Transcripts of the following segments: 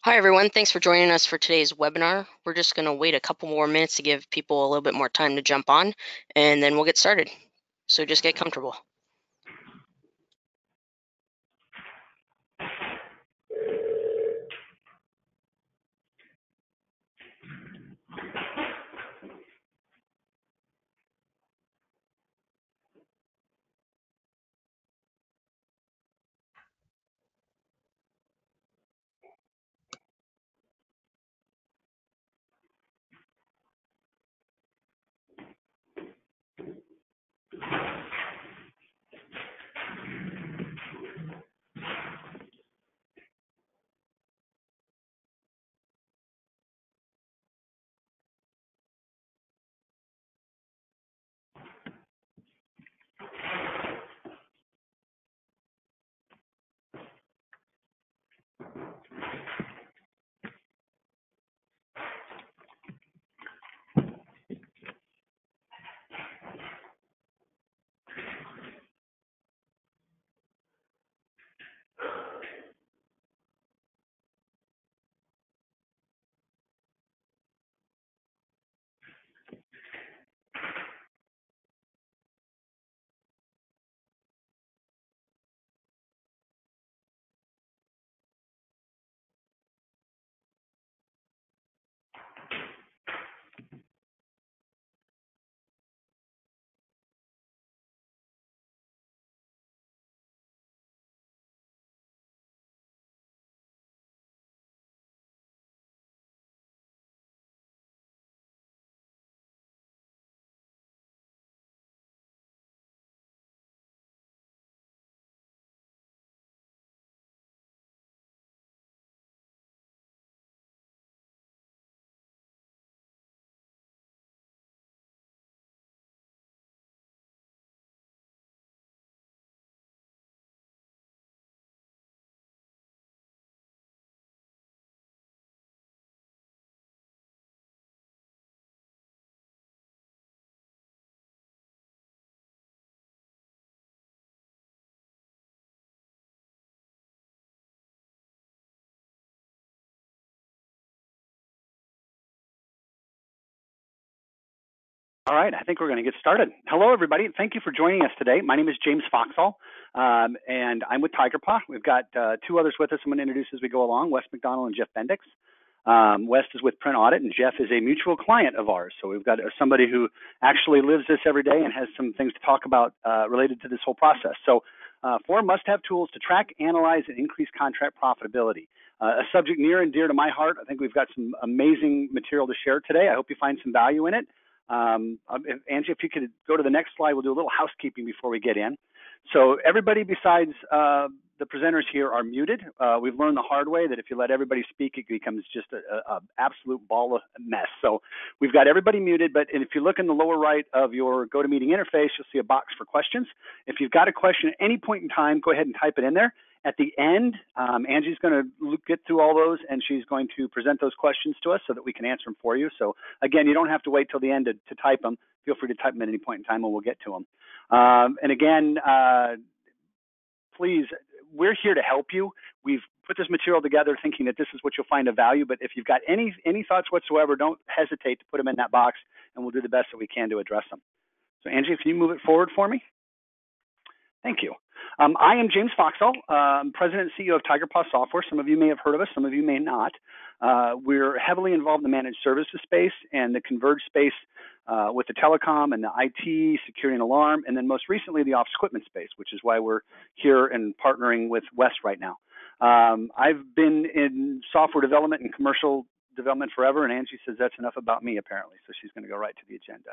Hi, everyone. Thanks for joining us for today's webinar. We're just going to wait a couple more minutes to give people a little bit more time to jump on, and then we'll get started. So just get comfortable. All right, I think we're going to get started. Hello, everybody. Thank you for joining us today. My name is James Foxall, and I'm with Tigerpaw. We've got two others with us I'm going to introduce as we go along, Wes McDonald and Jeff Bendix. Wes is with Print Audit, and Jeff is a mutual client of ours. So we've got somebody who actually lives this every day and has some things to talk about related to this whole process. So 4 must-have tools to track, analyze, and increase contract profitability. A subject near and dear to my heart. I think we've got some amazing material to share today. I hope you find some value in it. Angie, if you could go to the next slide, we'll do a little housekeeping before we get in. So everybody besides the presenters here are muted. We've learned the hard way that if you let everybody speak, it becomes just an absolute ball of mess. So we've got everybody muted, but if you look in the lower right of your GoToMeeting interface, you'll see a box for questions. If you've got a question at any point in time, go ahead and type it in there. At the end, Angie's going to get through all those, and she's going to present those questions to us so that we can answer them for you. So again, you don't have to wait till the end to type them. Feel free to type them at any point in time, and we'll get to them. And again, please, we're here to help you. We've put this material together thinking that this is what you'll find of value, but if you've got any thoughts whatsoever, don't hesitate to put them in that box, and we'll do the best that we can to address them. So Angie, can you move it forward for me? Thank you. I am James Foxall, President and CEO of Tigerpaw Software. Some of you may have heard of us, some of you may not. We're heavily involved in the managed services space and the Converged space with the telecom and the IT, security and alarm, and then most recently the office equipment space, which is why we're here and partnering with Wes right now. I've been in software development and commercial development forever, and Angie says that's enough about me apparently, so she's going to go right to the agenda.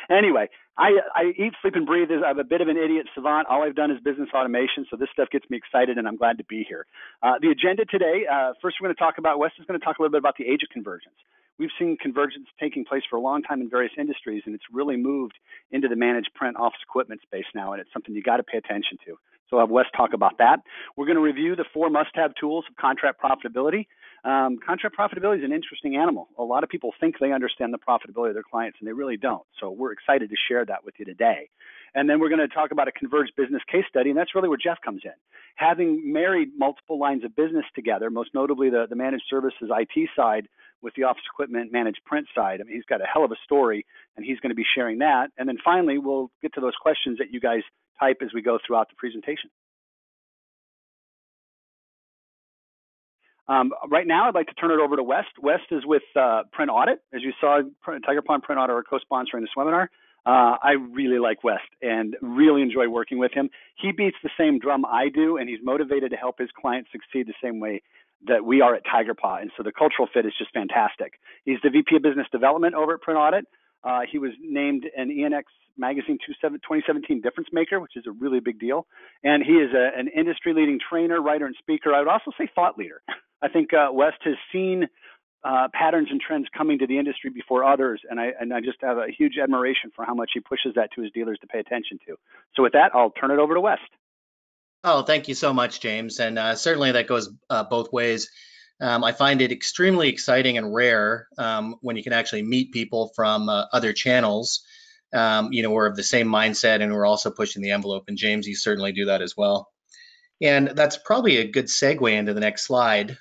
Anyway, I eat, sleep, and breathe. I'm a bit of an idiot savant. All I've done is business automation, so this stuff gets me excited, and I'm glad to be here. The agenda today, first we're going to talk about, Wes is going to talk a little bit about the age of convergence. We've seen convergence taking place for a long time in various industries, and it's really moved into the managed print office equipment space now, and it's something you got to pay attention to. So I'll have Wes talk about that. We're going to review the 4 must-have tools of contract profitability. Contract profitability is an interesting animal. A lot of people think they understand the profitability of their clients, and they really don't. So we're excited to share that with you today. And then we're going to talk about a converged business case study, and that's really where Jeff comes in. Having married multiple lines of business together, most notably the managed services IT side with the office equipment managed print side. I mean, he's got a hell of a story, and he's going to be sharing that. And then finally, we'll get to those questions that you guys type as we go throughout the presentation. Right now, I'd like to turn it over to West. West is with Print Audit. As you saw, Tigerpaw and Print Audit are co-sponsoring this webinar. I really like West and really enjoy working with him. He beats the same drum I do, and he's motivated to help his clients succeed the same way that we are at Tigerpaw. And so the cultural fit is just fantastic. He's the VP of Business Development over at Print Audit. He was named an ENX Magazine 2017 Difference Maker, which is a really big deal. And he is an industry-leading trainer, writer, and speaker. I would also say thought leader. I think West has seen patterns and trends coming to the industry before others, and I just have a huge admiration for how much he pushes that to his dealers to pay attention to. So with that, I'll turn it over to West. Oh, thank you so much, James. And certainly that goes both ways. I find it extremely exciting and rare when you can actually meet people from other channels, we're of the same mindset and we're also pushing the envelope. And James, you certainly do that as well. And that's probably a good segue into the next slide,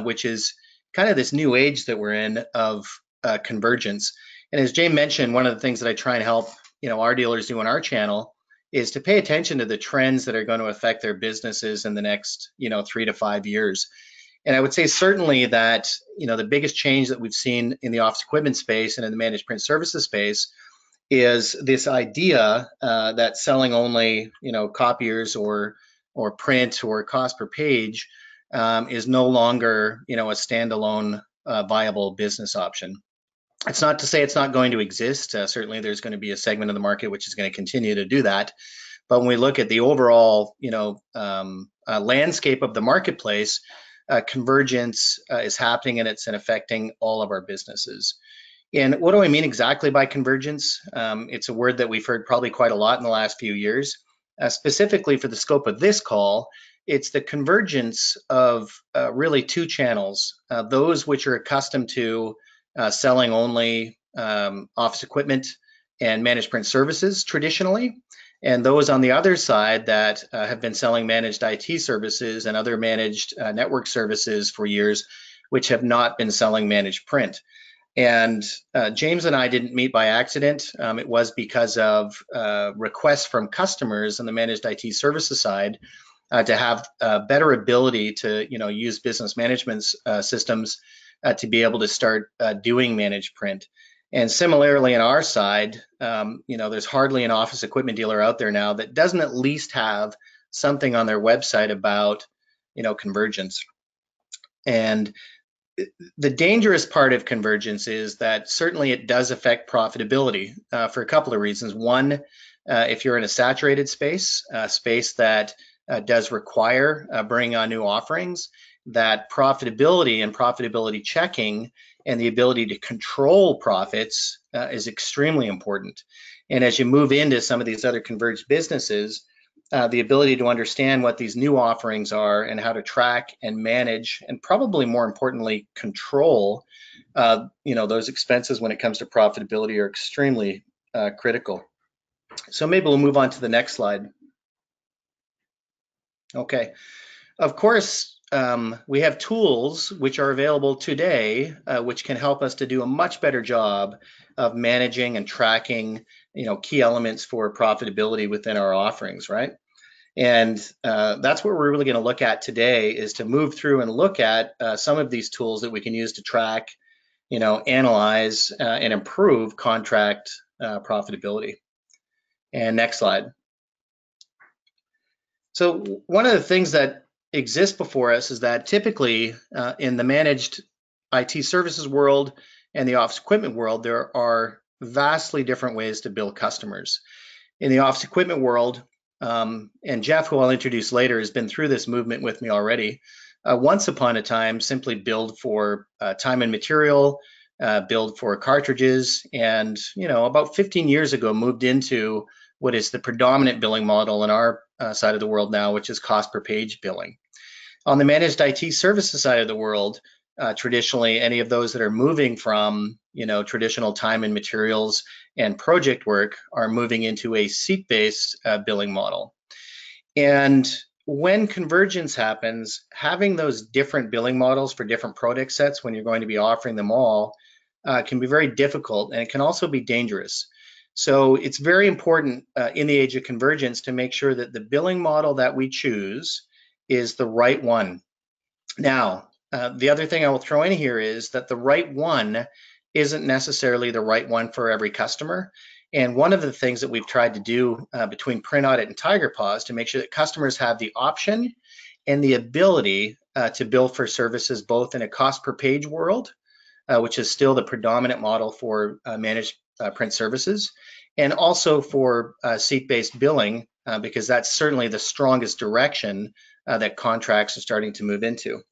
which is kind of this new age that we're in of convergence. And as James mentioned, one of the things that I try and help our dealers do on our channel is to pay attention to the trends that are going to affect their businesses in the next 3 to 5 years. And I would say certainly that the biggest change that we've seen in the office equipment space and in the managed print services space is this idea that selling only copiers or print or cost per page is no longer a standalone viable business option. It's not to say it's not going to exist. Certainly there's going to be a segment of the market which is going to continue to do that. But when we look at the overall landscape of the marketplace, convergence is happening, and it's affecting all of our businesses. And what do I mean exactly by convergence? It's a word that we've heard probably quite a lot in the last few years. Specifically for the scope of this call, it's the convergence of really two channels, those which are accustomed to selling only office equipment and managed print services traditionally, and those on the other side that have been selling managed IT services and other managed network services for years, which have not been selling managed print. And James and I didn't meet by accident. It was because of requests from customers on the managed IT services side to have a better ability to use business management systems to be able to start doing managed print. And similarly on our side, there's hardly an office equipment dealer out there now that doesn't at least have something on their website about convergence. And the dangerous part of convergence is that certainly it does affect profitability for a couple of reasons. One, if you're in a saturated space, a space that does require bringing on new offerings, that profitability and profitability checking and the ability to control profits is extremely important. And as you move into some of these other converged businesses, the ability to understand what these new offerings are and how to track and manage, and probably more importantly, control, those expenses when it comes to profitability are extremely critical. So maybe we'll move on to the next slide. Okay, of course, we have tools which are available today, which can help us to do a much better job of managing and tracking, key elements for profitability within our offerings, right? And that's what we're really going to look at today, is to move through and look at some of these tools that we can use to track, analyze and improve contract profitability. And next slide. So one of the things that exists before us is that typically in the managed IT services world and the office equipment world, there are vastly different ways to bill customers. In the office equipment world, and Jeff, who I'll introduce later, has been through this movement with me already. Once upon a time, simply billed for time and material, billed for cartridges, and about 15 years ago moved into what is the predominant billing model in our side of the world now, which is cost per page billing. On the managed IT services side of the world, traditionally any of those that are moving from, traditional time and materials and project work are moving into a seat-based billing model. And when convergence happens, having those different billing models for different product sets when you're going to be offering them all can be very difficult, and it can also be dangerous. So it's very important in the age of convergence to make sure that the billing model that we choose is the right one. Now, the other thing I will throw in here is that the right one isn't necessarily the right one for every customer. And one of the things that we've tried to do between Print Audit and Tigerpaw is to make sure that customers have the option and the ability to bill for services both in a cost per page world, which is still the predominant model for managed print services, and also for seat-based billing, because that's certainly the strongest direction that contracts are starting to move into.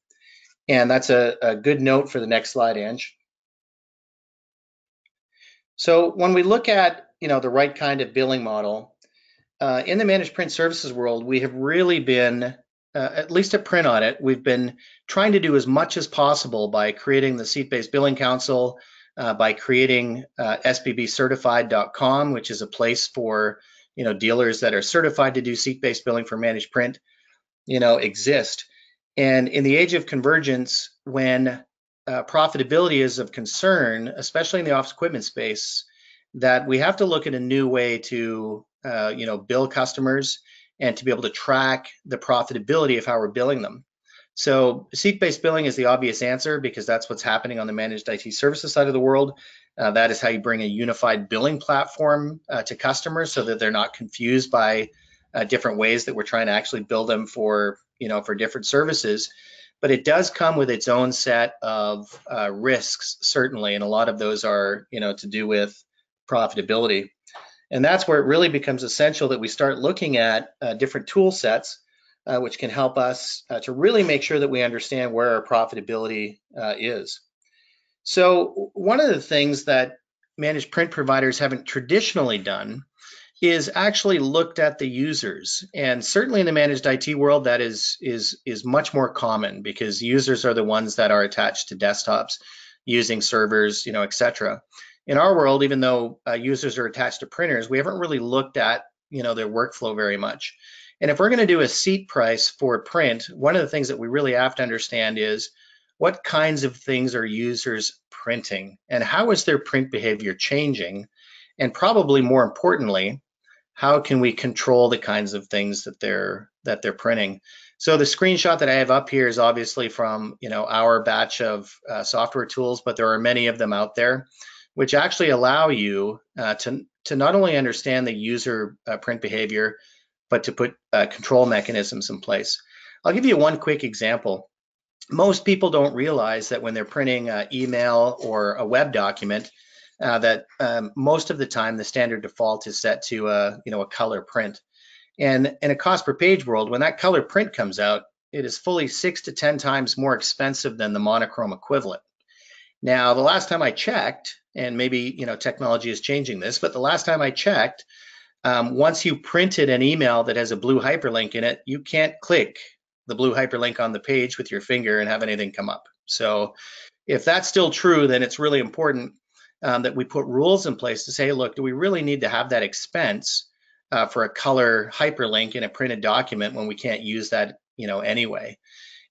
And that's a good note for the next slide, Ange. So when we look at the right kind of billing model, in the managed print services world, we have really been, at least at Print Audit, we've been trying to do as much as possible by creating the Seat-Based Billing Council, by creating SBBcertified.com, which is a place for dealers that are certified to do seat-based billing for managed print, exist. And in the age of convergence, when profitability is of concern, especially in the office equipment space, that we have to look at a new way to bill customers and to be able to track the profitability of how we're billing them. So seat-based billing is the obvious answer because that's what's happening on the managed IT services side of the world. That is how you bring a unified billing platform to customers so that they're not confused by different ways that we're trying to actually bill them for different services. But it does come with its own set of risks, certainly, and a lot of those are to do with profitability. And that's where it really becomes essential that we start looking at different tool sets which can help us to really make sure that we understand where our profitability is. So one of the things that managed print providers haven't traditionally done is actually looked at the users. And certainly in the managed IT world, that is much more common because users are the ones that are attached to desktops using servers, et cetera. In our world, even though users are attached to printers, we haven't really looked at their workflow very much. And if we're going to do a seat price for print, one of the things that we really have to understand is what kinds of things are users printing and how is their print behavior changing? And probably more importantly, how can we control the kinds of things that they're printing? So the screenshot that I have up here is obviously from our batch of software tools, but there are many of them out there which actually allow you to not only understand the user print behavior, but to put control mechanisms in place. I'll give you one quick example. Most people don't realize that when they're printing email or a web document, that most of the time the standard default is set to a color print. And in a cost per page world, when that color print comes out, it is fully 6 to 10 times more expensive than the monochrome equivalent. Now, the last time I checked, and maybe technology is changing this, but the last time I checked, once you printed an email that has a blue hyperlink in it, you can't click the blue hyperlink on the page with your finger and have anything come up. So if that's still true, then it's really important that we put rules in place to say, look, do we really need to have that expense for a color hyperlink in a printed document when we can't use that anyway?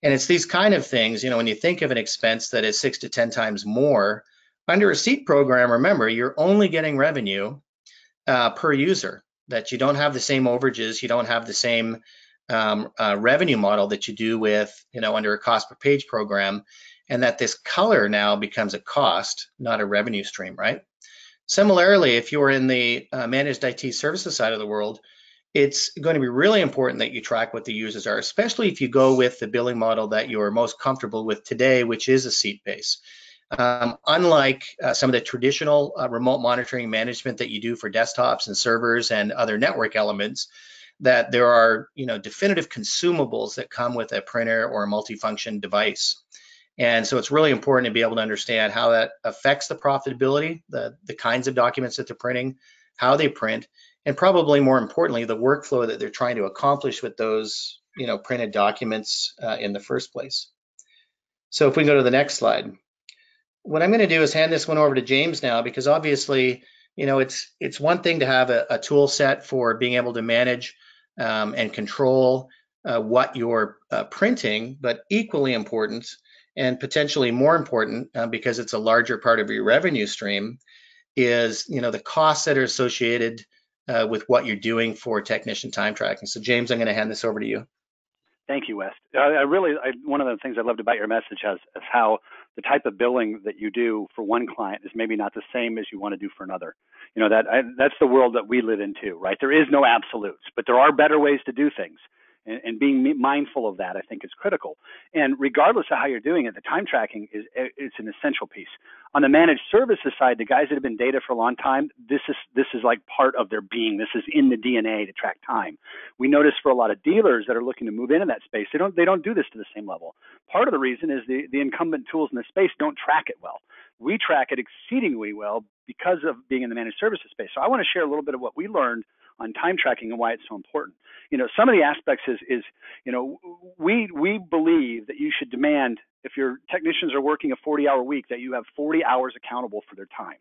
And it's these kind of things, when you think of an expense that is 6 to 10 times more, under a seat program, remember, you're only getting revenue per user, that you don't have the same overages, you don't have the same revenue model that you do with, under a cost per page program, and that this color now becomes a cost, not a revenue stream, right? Similarly, if you're in the managed IT services side of the world, it's going to be really important that you track what the users are, especially if you go with the billing model that you're most comfortable with today, which is a seat base. Unlike some of the traditional remote monitoring management that you do for desktops and servers and other network elements, that there are definitive consumables that come with a printer or a multifunction device. And so it's really important to be able to understand how that affects the profitability, the kinds of documents that they're printing, how they print, and probably more importantly, the workflow that they're trying to accomplish with those printed documents in the first place. So if we go to the next slide, what I'm going to do is hand this one over to James now, because obviously, it's one thing to have a tool set for being able to manage and control what you're printing, but equally important and potentially more important because it's a larger part of your revenue stream is, the costs that are associated with what you're doing for technician time tracking. So James, I'm going to hand this over to you. Thank you, Wes. One of the things I loved about your message is how the type of billing that you do for one client is maybe not the same as you want to do for another. That's the world that we live in too, right? There is no absolutes, but there are better ways to do things. And being mindful of that, I think, is critical. And regardless of how you're doing it, the time tracking it's an essential piece. On the managed services side, the guys that have been data for a long time, this is like part of their being. This is in the DNA to track time. We notice for a lot of dealers that are looking to move into that space, they don't do this to the same level. Part of the reason is the incumbent tools in the space don't track it well. We track it exceedingly well because of being in the managed services space. So I want to share a little bit of what we learned on time tracking and why it's so important. Some of the aspects is we believe that you should demand, if your technicians are working a 40-hour week, that you have 40 hours accountable for their time.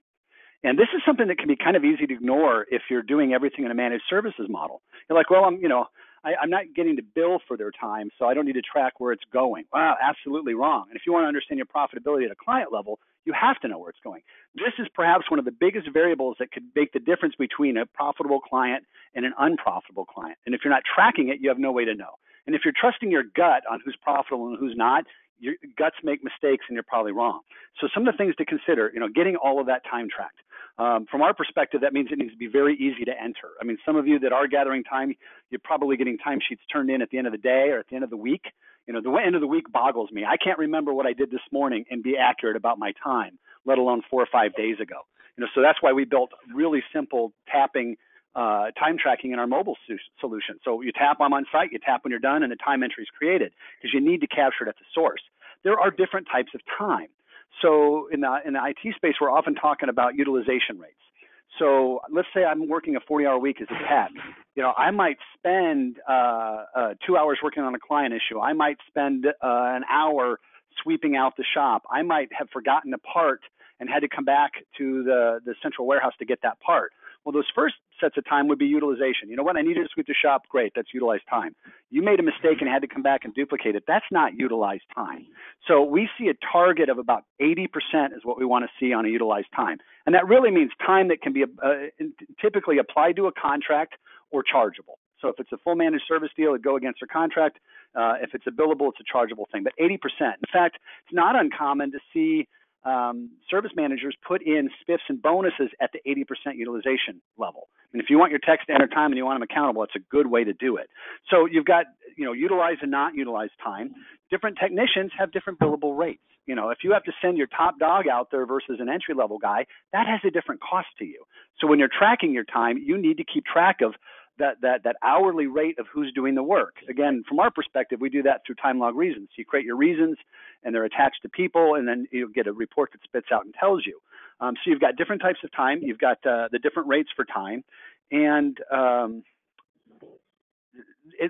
And this is something that can be kind of easy to ignore if you're doing everything in a managed services model. You're like, well, I'm not getting to bill for their time, so I don't need to track where it's going. Wow, absolutely wrong. And if you want to understand your profitability at a client level, you have to know where it's going. This is perhaps one of the biggest variables that could make the difference between a profitable client and an unprofitable client. And if you're not tracking it, you have no way to know. And if you're trusting your gut on who's profitable and who's not, your guts make mistakes and you're probably wrong. So some of the things to consider, getting all of that time tracked. From our perspective, that means it needs to be very easy to enter. I mean, some of you that are gathering time, you're probably getting timesheets turned in at the end of the day or at the end of the week. The end of the week boggles me. I can't remember what I did this morning and be accurate about my time, let alone 4 or 5 days ago. So that's why we built really simple tapping time tracking in our mobile solution. So you tap, I'm on site, you tap when you're done, and the time entry is created because you need to capture it at the source. There are different types of time. So in the IT space, we're often talking about utilization rates. So let's say I'm working a 40-hour week as a tech. I might spend 2 hours working on a client issue. I might spend an hour sweeping out the shop. I might have forgotten a part and had to come back to the central warehouse to get that part. Well, those first sets of time would be utilization. You know what? I needed to sweep the shop. Great. That's utilized time. You made a mistake and had to come back and duplicate it. That's not utilized time. So we see a target of about 80% is what we want to see on a utilized time. And that really means time that can be typically applied to a contract or chargeable. So if it's a full managed service deal, it'd go against their contract. If it's a billable, it's a chargeable thing. But 80%. In fact, it's not uncommon to see service managers put in spiffs and bonuses at the 80% utilization level. And if you want your techs to enter time and you want them accountable, it's a good way to do it. So you've got, utilized and not utilized time. Different technicians have different billable rates. If you have to send your top dog out there versus an entry-level guy, that has a different cost to you. So when you're tracking your time, you need to keep track of that hourly rate of who's doing the work. Again, from our perspective, we do that through time log reasons. You create your reasons, and they're attached to people, and then you get a report that spits out and tells you. So you've got different types of time. You've got the different rates for time. And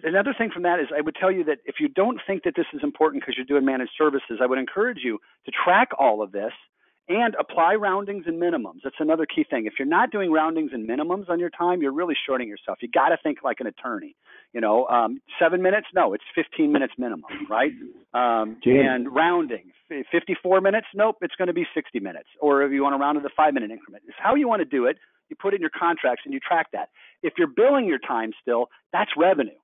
another thing from that is I would tell you that if you don't think that this is important because you're doing managed services, I would encourage you to track all of this and apply roundings and minimums. That's another key thing. If you're not doing roundings and minimums on your time, you're really shorting yourself. You got to think like an attorney. 7 minutes? No, it's 15 minutes minimum, right? And rounding, 54 minutes? Nope, it's going to be 60 minutes. Or if you want to round to the 5-minute increment, it's how you want to do it. You put it in your contracts and you track that. If you're billing your time still, that's revenue.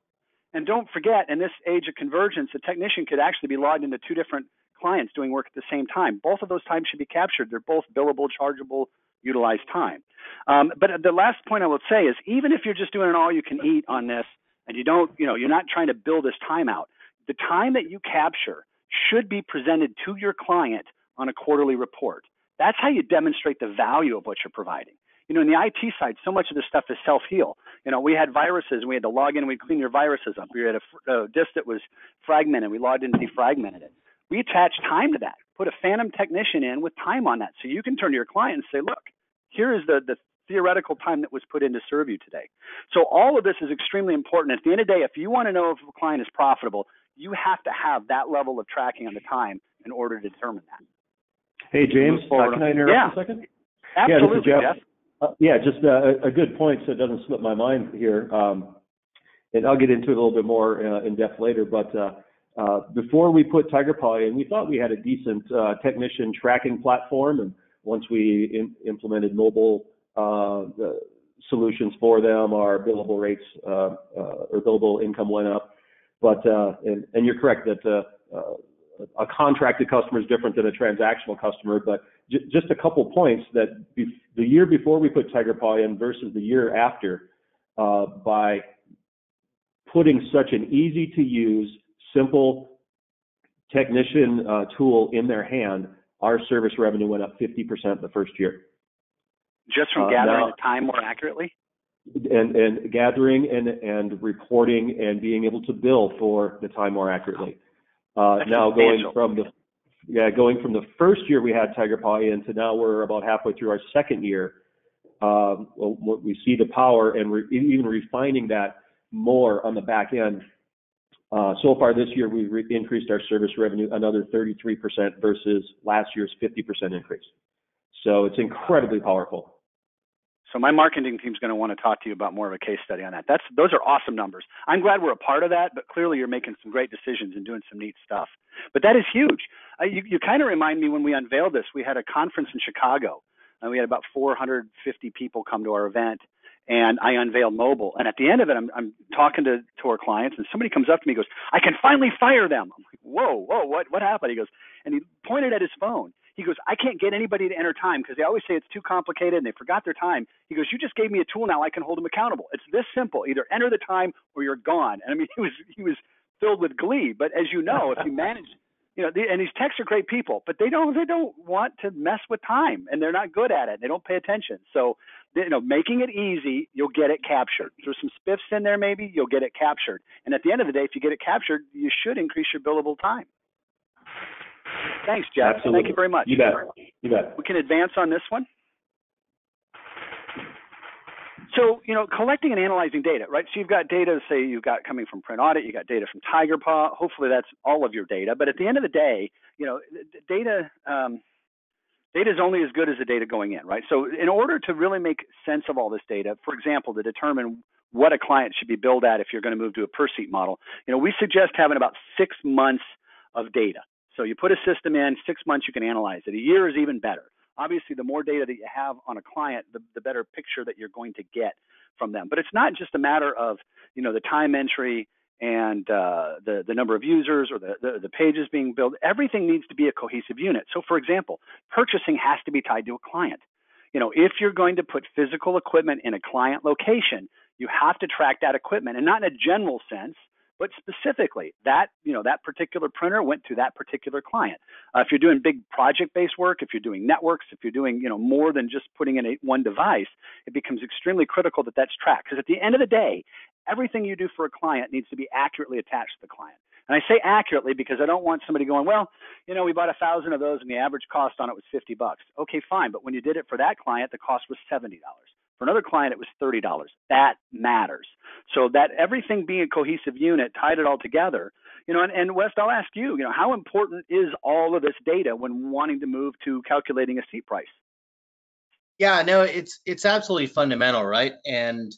And don't forget, in this age of convergence, a technician could actually be logged into 2 different clients doing work at the same time. Both of those times should be captured. They're both billable, chargeable, utilized time. But the last point I will say is even if you're just doing an all-you-can-eat on this and you don't, you're not trying to build this time out, the time that you capture should be presented to your client on a quarterly report. That's how you demonstrate the value of what you're providing. In the IT side, so much of this stuff is self-heal. We had viruses, and we had to log in, and we'd clean your viruses up. We had a disk that was fragmented. We logged in and defragmented it. We attach time to that. Put a phantom technician in with time on that so you can turn to your client and say, look, here is the theoretical time that was put in to serve you today. So all of this is extremely important. At the end of the day, if you want to know if a client is profitable, you have to have that level of tracking on the time in order to determine that. Hey, James, can I interrupt for a second? Absolutely, yeah, this is Jeff. Yeah, just a good point so it doesn't slip my mind here. And I'll get into it a little bit more in depth later, but before we put Tigerpaw in, we thought we had a decent technician tracking platform, and once we implemented mobile solutions for them, our billable rates or billable income went up. But and you're correct that a contracted customer is different than a transactional customer, but just a couple points that the year before we put Tigerpaw in versus the year after, by putting such an easy to use, simple technician tool in their hand, our service revenue went up 50% the first year. Just from gathering the time more accurately? And gathering and reporting and being able to bill for the time more accurately. Now going from the first year we had Tigerpaw in to now we're about halfway through our second year, we see the power and we're even refining that more on the back end. So far this year, we've increased our service revenue another 33% versus last year's 50% increase. So it's incredibly powerful. So my marketing team's going to want to talk to you about more of a case study on that. Those are awesome numbers. I'm glad we're a part of that, but clearly you're making some great decisions and doing some neat stuff. But that is huge. You kind of remind me when we unveiled this, we had a conference in Chicago, and we had about 450 people come to our event, and I unveiled mobile. And at the end of it, I'm talking to our clients, and somebody comes up to me and goes, "I can finally fire them." I'm like, whoa, what happened? He goes, and he pointed at his phone. He goes, "I can't get anybody to enter time because they always say it's too complicated and they forgot their time." He goes, "You just gave me a tool, now I can hold them accountable. It's this simple. Either enter the time or you're gone." And I mean, he was filled with glee. But as you know, if you manage, and these techs are great people, but they don't want to mess with time, and they're not good at it. They don't pay attention. So, making it easy, you'll get it captured. Through some spiffs in there, maybe you'll get it captured. And at the end of the day, if you get it captured, you should increase your billable time. Thanks, Jeff. Absolutely. Thank you very much. You bet. We can advance on this one. So, collecting and analyzing data, right? So you've got data, say you've got coming from Print Audit, you got data from Tigerpaw. Hopefully that's all of your data. But at the end of the day, data is only as good as the data going in, right? So in order to really make sense of all this data, for example, to determine what a client should be billed at if you're going to move to a per seat model, we suggest having about 6 months of data. So you put a system in, 6 months you can analyze it. A year is even better. Obviously, the more data that you have on a client, the better picture that you're going to get from them. But it's not just a matter of, the time entry and the number of users or the pages being billed. Everything needs to be a cohesive unit. So, for example, purchasing has to be tied to a client. If you're going to put physical equipment in a client location, you have to track that equipment, and not in a general sense, but specifically that particular printer went to that particular client. If you're doing big project-based work, if you're doing networks, if you're doing more than just putting in one device, it becomes extremely critical that that's tracked. Because at the end of the day, everything you do for a client needs to be accurately attached to the client. And I say accurately because I don't want somebody going, well, we bought 1,000 of those and the average cost on it was $50. Okay, fine, but when you did it for that client, the cost was $70. For another client, it was $30. That matters. So that everything being a cohesive unit, tied it all together, and West, I'll ask you, how important is all of this data when wanting to move to calculating a seat price? Yeah, no, it's absolutely fundamental, right? And,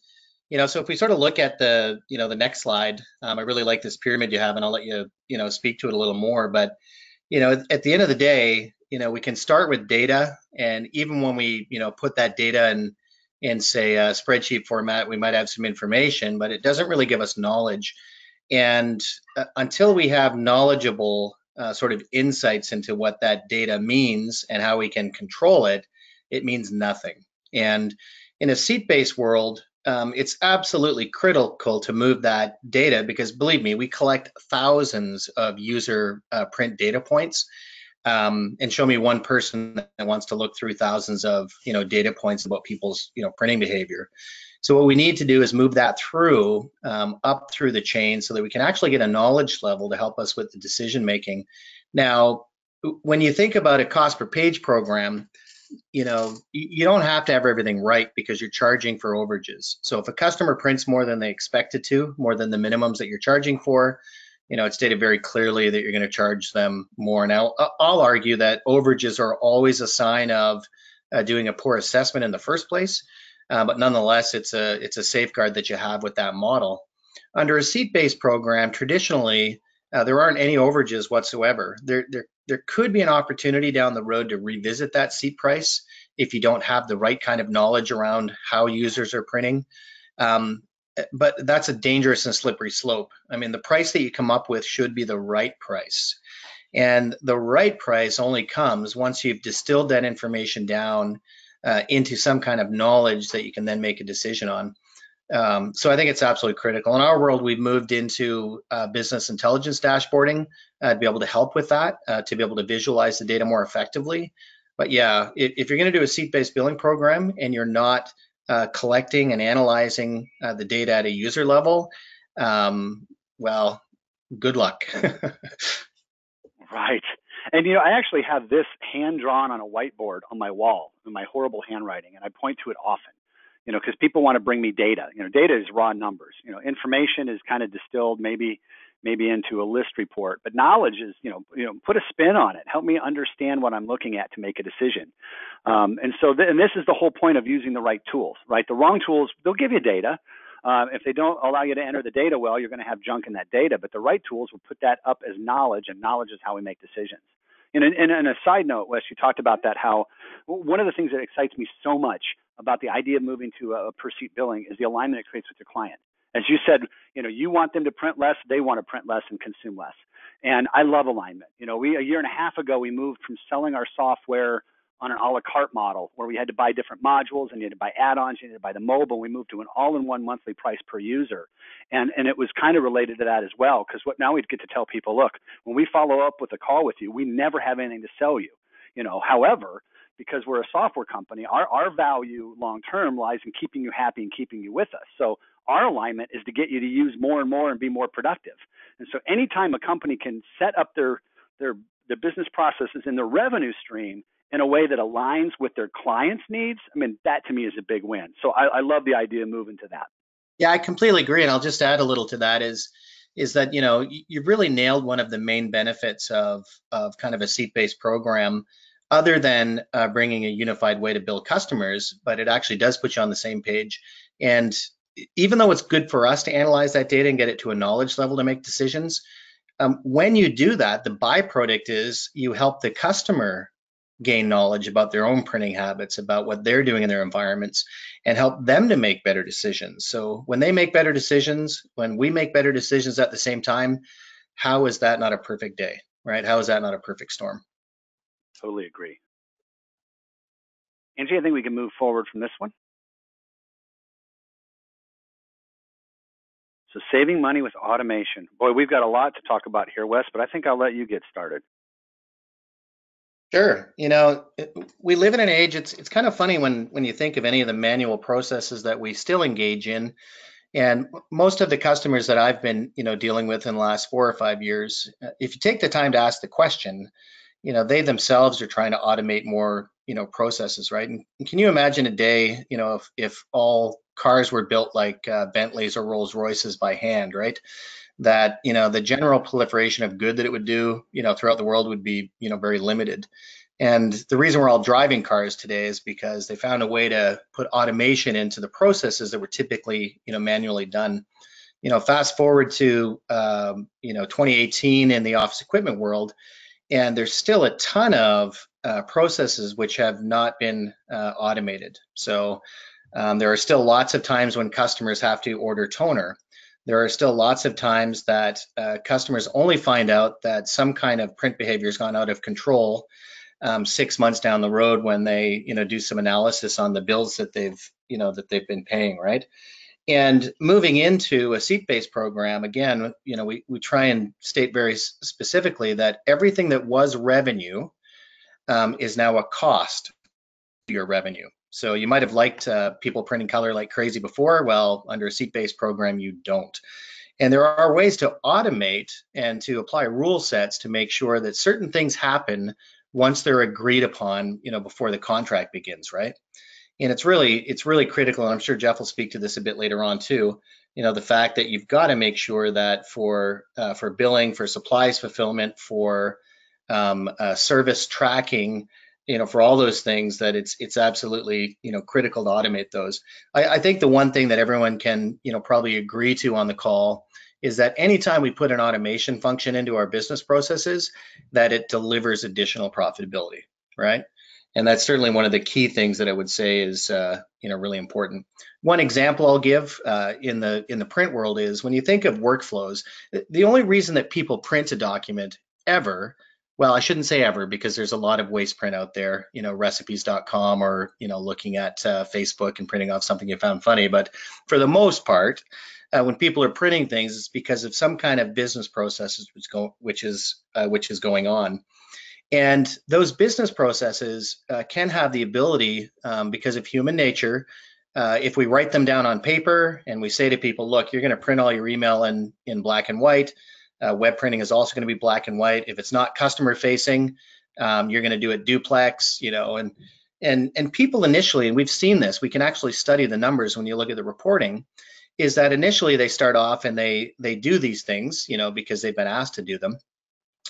so if we sort of look at the next slide, I really like this pyramid you have, and I'll let you, speak to it a little more. But, at the end of the day, we can start with data, and even when we, put that data in say a spreadsheet format, we might have some information, but it doesn't really give us knowledge. And until we have knowledgeable sort of insights into what that data means and how we can control it, it means nothing. And in a seat-based world, it's absolutely critical to move that data because, believe me, we collect thousands of user print data points. And show me one person that wants to look through thousands of data points about people's printing behavior. So what we need to do is move that through up through the chain so that we can actually get a knowledge level to help us with the decision making. Now, when you think about a cost per page program, you don't have to have everything right because you're charging for overages. So if a customer prints more than they expected to, more than the minimums that you're charging for, it's stated very clearly that you're going to charge them more. Now, I'll argue that overages are always a sign of doing a poor assessment in the first place, but nonetheless, it's a safeguard that you have with that model. Under a seat-based program, traditionally, there aren't any overages whatsoever. There could be an opportunity down the road to revisit that seat price if you don't have the right kind of knowledge around how users are printing. But that's a dangerous and slippery slope. I mean, the price that you come up with should be the right price. And the right price only comes once you've distilled that information down into some kind of knowledge that you can then make a decision on. So I think it's absolutely critical. In our world, we've moved into business intelligence dashboarding to be able to help with that, to be able to visualize the data more effectively. But yeah, if you're going to do a seat-based billing program and you're not collecting and analyzing the data at a user level, well, good luck. Right. And, I actually have this hand drawn on a whiteboard on my wall in my horrible handwriting, and I point to it often, because people want to bring me data. Data is raw numbers. Information is kind of distilled maybe into a list report, but knowledge is, put a spin on it. Help me understand what I'm looking at to make a decision. And this is the whole point of using the right tools, right? The wrong tools, they'll give you data. If they don't allow you to enter the data well, you're going to have junk in that data. But the right tools will put that up as knowledge, and knowledge is how we make decisions. And a side note, Wes, you talked about that, how one of the things that excites me so much about the idea of moving to a per seat billing is the alignment it creates with your client. As you said, you want them to print less, they want to print less and consume less. And I love alignment. A year and a half ago, we moved from selling our software on an a la carte model where we had to buy different modules and you had to buy add-ons, you had to buy the mobile. We moved to an all-in-one monthly price per user. And it was kind of related to that as well, because now we'd get to tell people, look, when we follow up with a call with you, we never have anything to sell you. However, because we're a software company, our value long-term lies in keeping you happy and keeping you with us. So our alignment is to get you to use more and more and be more productive. And so anytime a company can set up their business processes and their revenue stream in a way that aligns with their clients' needs, I mean, that to me is a big win. So I love the idea of moving to that. Yeah, I completely agree. And I'll just add a little to that is that, you've really nailed one of the main benefits of kind of a seat-based program, other than bringing a unified way to bill customers, but it actually does put you on the same page. And even though it's good for us to analyze that data and get it to a knowledge level to make decisions, when you do that, the byproduct is you help the customer gain knowledge about their own printing habits, about what they're doing in their environments, and help them to make better decisions. So when they make better decisions, when we make better decisions at the same time, how is that not a perfect day, right? How is that not a perfect storm? Totally agree. Angie, I think we can move forward from this one. So saving money with automation. Boy, we've got a lot to talk about here, Wes, but I think I'll let you get started. Sure. We live in an age, it's kind of funny when you think of any of the manual processes that we still engage in. And most of the customers that I've been, dealing with in the last 4 or 5 years, if you take the time to ask the question, they themselves are trying to automate more, processes, right? And can you imagine a day, if all cars were built like Bentleys or Rolls Royces by hand, right? That, the general proliferation of good that it would do, throughout the world would be, very limited. And the reason we're all driving cars today is because they found a way to put automation into the processes that were typically, manually done. Fast forward to, 2018 in the office equipment world, and there's still a ton of processes which have not been automated. So there are still lots of times when customers have to order toner. There are still lots of times that customers only find out that some kind of print behavior has gone out of control 6 months down the road when they, do some analysis on the bills that they've been paying, right? And moving into a seat-based program, again, we try and state very specifically that everything that was revenue is now a cost to your revenue. So you might have liked people printing color like crazy before. Well, under a seat-based program, you don't. And there are ways to automate and to apply rule sets to make sure that certain things happen once they're agreed upon, before the contract begins, right? And it's really critical, and I'm sure Jeff will speak to this a bit later on too. the fact that you've got to make sure that for billing, for supplies fulfillment, for service tracking, for all those things, that it's absolutely, critical to automate those. I think the one thing that everyone can, probably agree to on the call is that anytime we put an automation function into our business processes, that it delivers additional profitability, right? And that's certainly one of the key things that I would say is, really important. One example I'll give in the print world is when you think of workflows, the only reason that people print a document ever, well, I shouldn't say ever, because there's a lot of waste print out there, recipes.com, or, looking at Facebook and printing off something you found funny. But for the most part, when people are printing things, it's because of some kind of business processes which is going on. And those business processes can have the ability, because of human nature, if we write them down on paper and we say to people, look, you're going to print all your email in black and white. Web printing is also going to be black and white. If it's not customer facing, you're going to do it duplex, and people initially, and we've seen this, we can actually study the numbers when you look at the reporting, is that initially they start off and they do these things, because they've been asked to do them.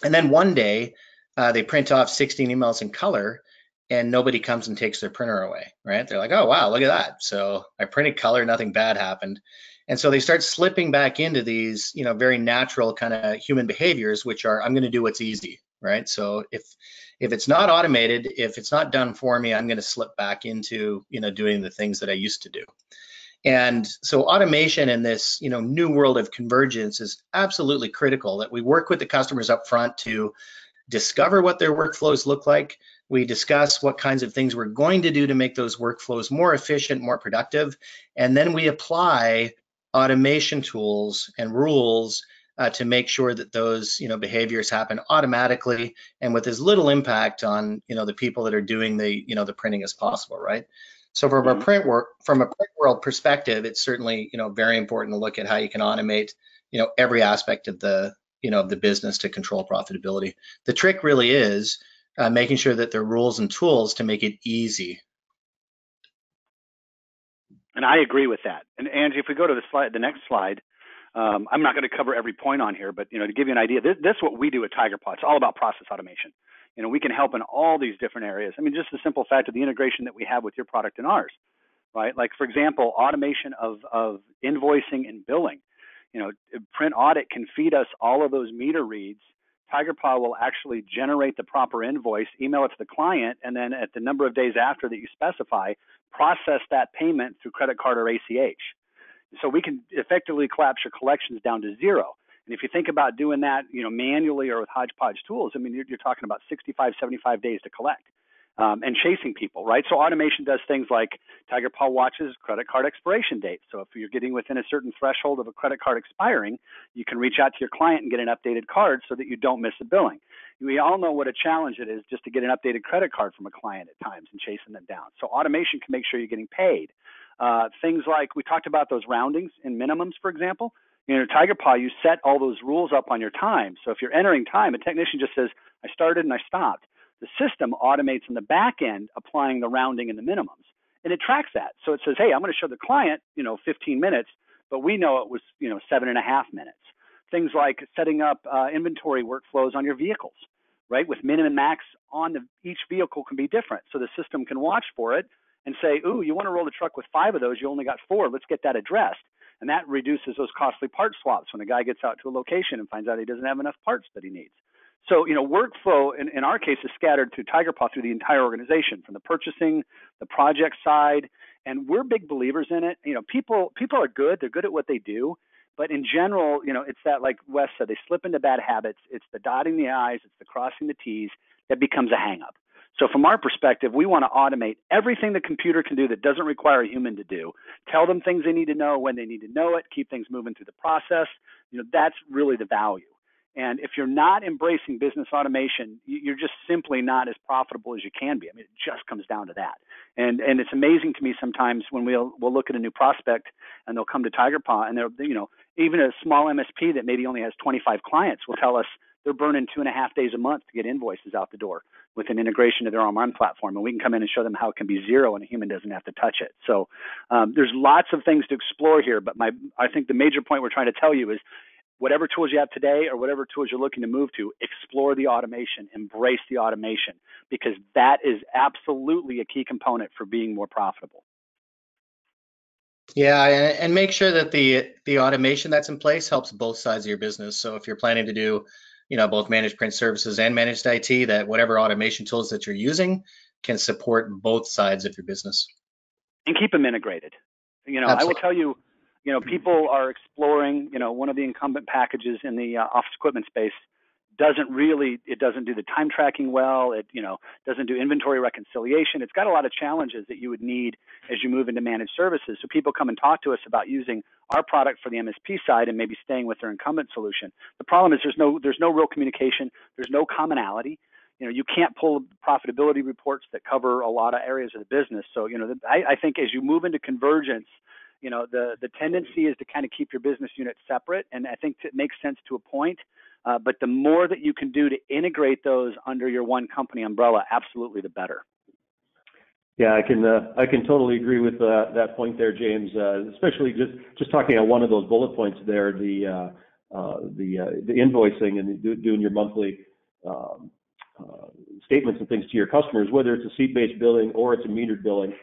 And then one day they print off 16 emails in color and nobody comes and takes their printer away, right? They're like, oh, wow, look at that. So I printed color, nothing bad happened. And so they start slipping back into these, very natural kind of human behaviors, which are, I'm going to do what's easy, right? So if it's not automated, if it's not done for me, I'm going to slip back into, doing the things that I used to do. And so automation in this, new world of convergence is absolutely critical, that we work with the customers up front to discover what their workflows look like. We discuss what kinds of things we're going to do to make those workflows more efficient, more productive, and then we apply automation tools and rules to make sure that those behaviors happen automatically and with as little impact on the people that are doing the the printing as possible, right? So from a print world perspective, it's certainly very important to look at how you can automate every aspect of the of the business to control profitability. The trick really is making sure that there are rules and tools to make it easy. And I agree with that. And Angie, if we go to the next slide, I'm not going to cover every point on here, but to give you an idea, this is what we do at Tigerpaw. It's all about process automation. We can help in all these different areas. I mean, just the simple fact of the integration that we have with your product and ours, right? Like, for example, automation of invoicing and billing. Print Audit can feed us all of those meter reads. Tigerpaw will actually generate the proper invoice, email it to the client, and then at the number of days after that you specify, process that payment through credit card or ACH. So we can effectively collapse your collections down to zero. And if you think about doing that, manually or with hodgepodge tools, I mean, you're talking about 65, 75 days to collect. And chasing people, right? So automation does things like Tigerpaw watches credit card expiration dates. So if you're getting within a certain threshold of a credit card expiring, you can reach out to your client and get an updated card so that you don't miss a billing. We all know what a challenge it is just to get an updated credit card from a client at times and chasing them down. So automation can make sure you're getting paid. Things like we talked about those roundings and minimums, for example. Tigerpaw, you set all those rules up on your time. So if you're entering time, a technician just says, I started and I stopped. The system automates in the back end applying the rounding and the minimums, and it tracks that. So it says, hey, I'm going to show the client, 15 minutes, but we know it was, 7.5 minutes. Things like setting up inventory workflows on your vehicles, right? With min and max on each vehicle can be different. So the system can watch for it and say, ooh, you want to roll the truck with 5 of those, you only got 4. Let's get that addressed. And that reduces those costly part swaps when a guy gets out to a location and finds out he doesn't have enough parts that he needs. So, workflow in our case is scattered through Tigerpaw through the entire organization, from the purchasing, the project side, and we're big believers in it. People are good; they're good at what they do, but in general, it's that, like Wes said, they slip into bad habits. It's the dotting the I's, it's the crossing the T's that becomes a hang-up. So from our perspective, we want to automate everything the computer can do that doesn't require a human to do. Tell them things they need to know when they need to know it. Keep things moving through the process. That's really the value. And if you're not embracing business automation, you're just simply not as profitable as you can be. I mean, it just comes down to that. And it's amazing to me sometimes when we'll look at a new prospect and they'll come to Tigerpaw and they're, even a small MSP that maybe only has 25 clients will tell us they're burning 2.5 days a month to get invoices out the door with an integration to their online platform. And we can come in and show them how it can be zero and a human doesn't have to touch it. So there's lots of things to explore here. But I think the major point we're trying to tell you is whatever tools you have today or whatever tools you're looking to move to, explore the automation, embrace the automation, because that is absolutely a key component for being more profitable. Yeah, and make sure that the automation that's in place helps both sides of your business. So if you're planning to do, both managed print services and managed IT, that whatever automation tools that you're using can support both sides of your business. And keep them integrated. Absolutely. I will tell you, people are exploring, one of the incumbent packages in the office equipment space doesn't do the time tracking well. It, doesn't do inventory reconciliation. It's got a lot of challenges that you would need as you move into managed services. So people come and talk to us about using our product for the MSP side and maybe staying with their incumbent solution. The problem is there's no real communication. There's no commonality. You can't pull profitability reports that cover a lot of areas of the business. So, I think as you move into convergence, the tendency is to kind of keep your business units separate. And I think it makes sense to a point. But the more that you can do to integrate those under your one company umbrella, absolutely the better. Yeah, I can totally agree with that point there, James. Especially just talking on one of those bullet points there, the invoicing and doing your monthly statements and things to your customers, whether it's a seat-based billing or it's a metered billing.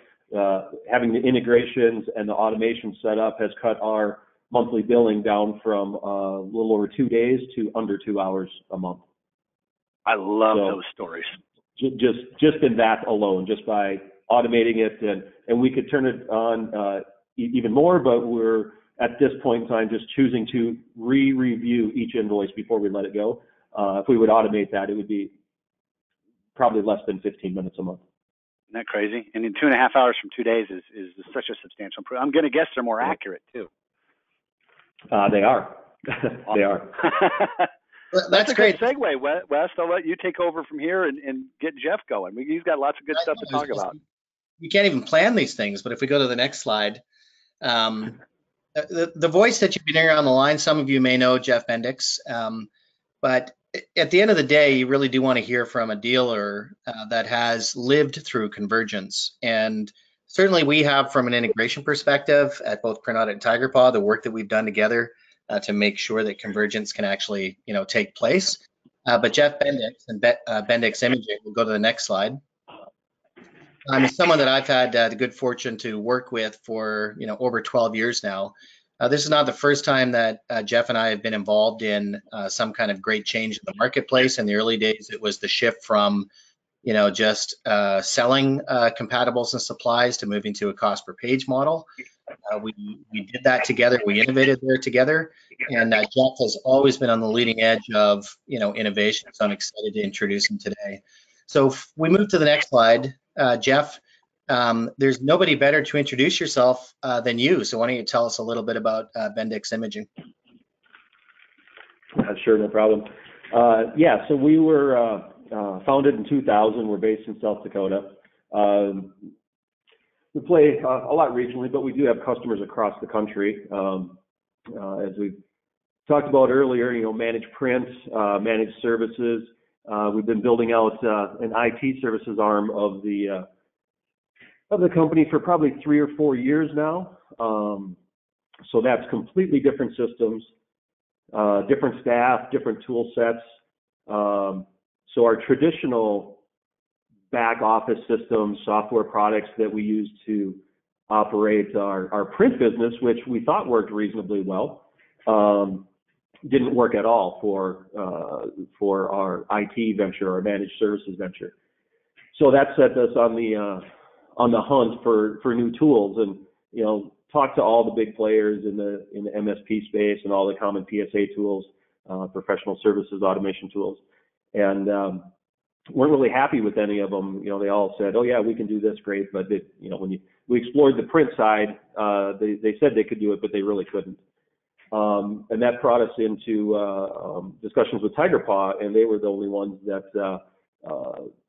Having the integrations and the automation set up has cut our monthly billing down from a little over 2 days to under 2 hours a month. I love those stories. Just in that alone, just by automating it, and we could turn it on even more, but we're at this point in time just choosing to re-review each invoice before we let it go. If we would automate that, it would be probably less than 15 minutes a month. Isn't that crazy? And in 2.5 hours from 2 days is such a substantial improvement. I'm going to guess they're more accurate too. They are. They are. That's a great segue, Wes. I'll let you take over from here and get Jeff going. He's got lots of good stuff to talk about. You can't even plan these things, but if we go to the next slide, the voice that you've been hearing on the line, some of you may know Jeff Bendix, but at the end of the day, you really do want to hear from a dealer that has lived through convergence. And certainly we have, from an integration perspective at both Print Audit and Tigerpaw, the work that we've done together to make sure that convergence can actually, take place. But Jeff Bendix and Bendix Imaging, we'll go to the next slide. I'm someone that I've had the good fortune to work with for, over 12 years now. This is not the first time that Jeff and I have been involved in some kind of great change in the marketplace. In the early days, it was the shift from, just selling compatibles and supplies to moving to a cost per page model. We did that together. We innovated there together. And Jeff has always been on the leading edge of, innovation. So I'm excited to introduce him today. So if we move to the next slide, Jeff, there's nobody better to introduce yourself than you. So why don't you tell us a little bit about Bendix Imaging? Sure, no problem. So we were founded in 2000. We're based in South Dakota. We play a lot regionally, but we do have customers across the country. As we talked about earlier, managed print, managed services. We've been building out an IT services arm of the company for probably 3 or 4 years now. So that's completely different systems, different staff, different tool sets. So our traditional back office systems, software products that we use to operate our print business, which we thought worked reasonably well, didn't work at all for our IT venture, our managed services venture. So that set us on the hunt for new tools, and talk to all the big players in the MSP space and all the common PSA tools, professional services automation tools, and weren't really happy with any of them. They all said, "Oh yeah, we can do this, great," but when we explored the print side, they said they could do it, but they really couldn't. And that brought us into discussions with Tigerpaw, and they were the only ones that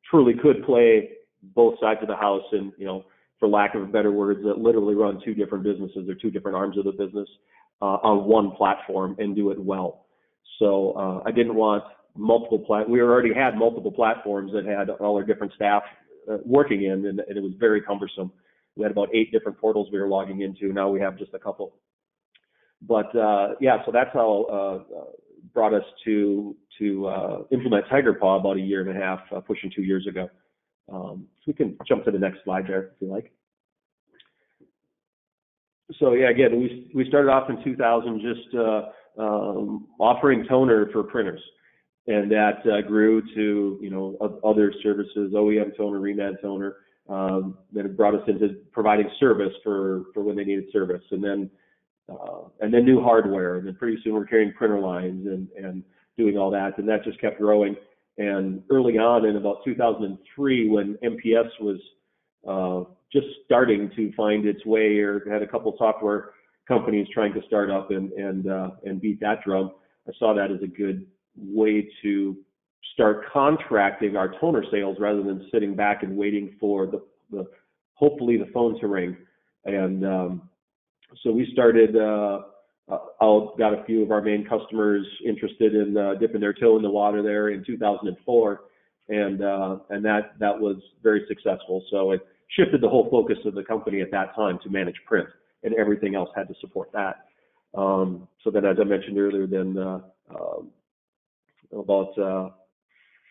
truly could play both sides of the house, and for lack of better words, that literally run 2 different businesses or 2 different arms of the business. on one platform and do it well. So I didn't want multiple we already had multiple platforms that had all our different staff working in, and it was very cumbersome. We had about 8 different portals we were logging into. Now we have just a couple. But yeah, so that's how brought us to implement Tigerpaw about 1.5 years, pushing 2 years ago. So we can jump to the next slide there if you like. So yeah, again, we started off in 2000 just offering toner for printers, and that grew to, you know, other services, OEM toner, reman toner. Then it brought us into providing service for when they needed service, and then new hardware, and then pretty soon we're carrying printer lines and doing all that, and that just kept growing. And early on in about 2003, when MPS was just starting to find its way, or had a couple software companies trying to start up and beat that drum, I saw that as a good way to start contracting our toner sales rather than sitting back and waiting for the hopefully the phone to ring. And so we started got a few of our main customers interested in dipping their toe in the water there in 2004, and that was very successful. So it shifted the whole focus of the company at that time to manage print, and everything else had to support that. So then, as I mentioned earlier, then about 4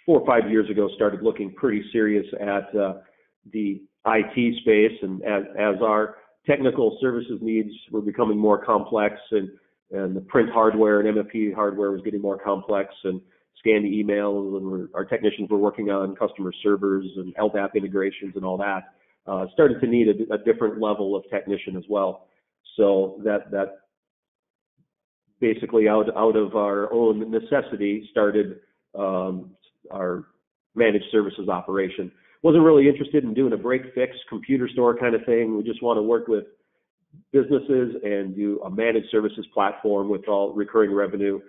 or 5 years ago, started looking pretty serious at the IT space, and as our technical services needs were becoming more complex, and the print hardware and MFP hardware was getting more complex, and scanned emails, and our technicians were working on customer servers and LDAP integrations and all that, started to need a different level of technician as well. So that basically out of our own necessity started our managed services operation. Wasn't really interested in doing a break-fix computer store kind of thing. We just want to work with businesses and do a managed services platform with all recurring revenue,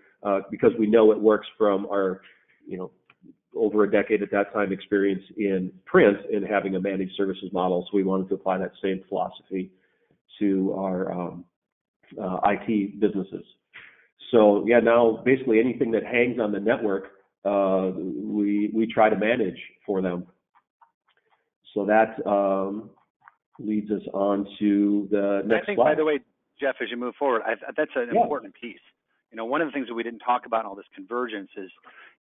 because we know it works from our, you know, over a decade at that time experience in print and having a managed services model. So we wanted to apply that same philosophy to our IT businesses. So yeah, now basically anything that hangs on the network, we try to manage for them. So that leads us on to the next slide. By the way, Jeff, as you move forward, that's an important piece. You know, one of the things that we didn't talk about in all this convergence is,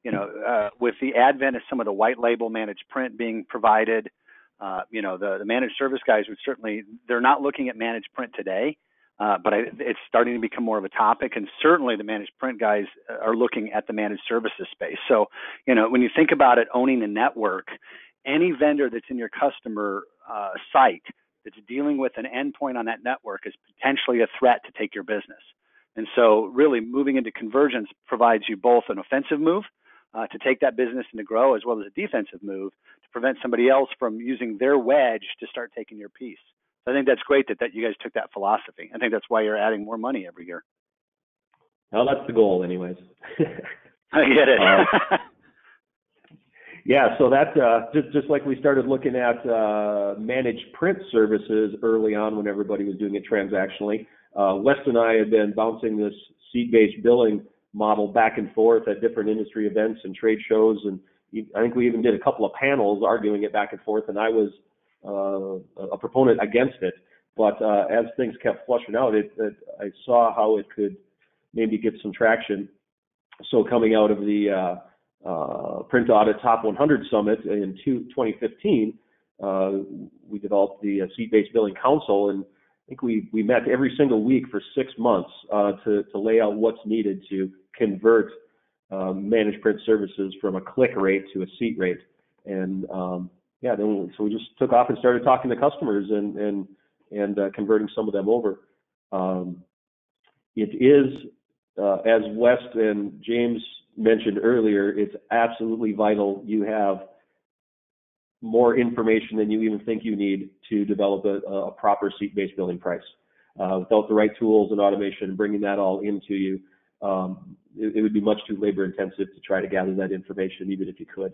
you know, with the advent of some of the white label managed print being provided, you know, the managed service guys would certainly, they're not looking at managed print today, but it's starting to become more of a topic, and certainly the managed print guys are looking at the managed services space. So, you know, when you think about it, owning the network, any vendor that's in your customer site that's dealing with an endpoint on that network is potentially a threat to take your business. And so really moving into convergence provides you both an offensive move to take that business and to grow, as well as a defensive move to prevent somebody else from using their wedge to start taking your piece. So I think that's great that you guys took that philosophy. I think that's why you're adding more money every year. Well, that's the goal anyways. I get it. Yeah, so that just like we started looking at managed print services early on when everybody was doing it transactionally, Wes and I had been bouncing this seat-based billing model back and forth at different industry events and trade shows, and I think we even did a couple of panels arguing it back and forth, and I was a proponent against it. But as things kept flushing out, I saw how it could maybe get some traction. So coming out of the Print Audit Top 100 Summit in 2015, we developed the Seat-Based Billing Council, and I think we met every single week for 6 months to lay out what's needed to convert managed print services from a click rate to a seat rate. And so we just took off and started talking to customers and converting some of them over. It is, as Wes and James mentioned earlier, it's absolutely vital you have more information than you even think you need to develop a proper seat-based billing price. Without the right tools and automation bringing that all into you, it would be much too labor intensive to try to gather that information, even if you could.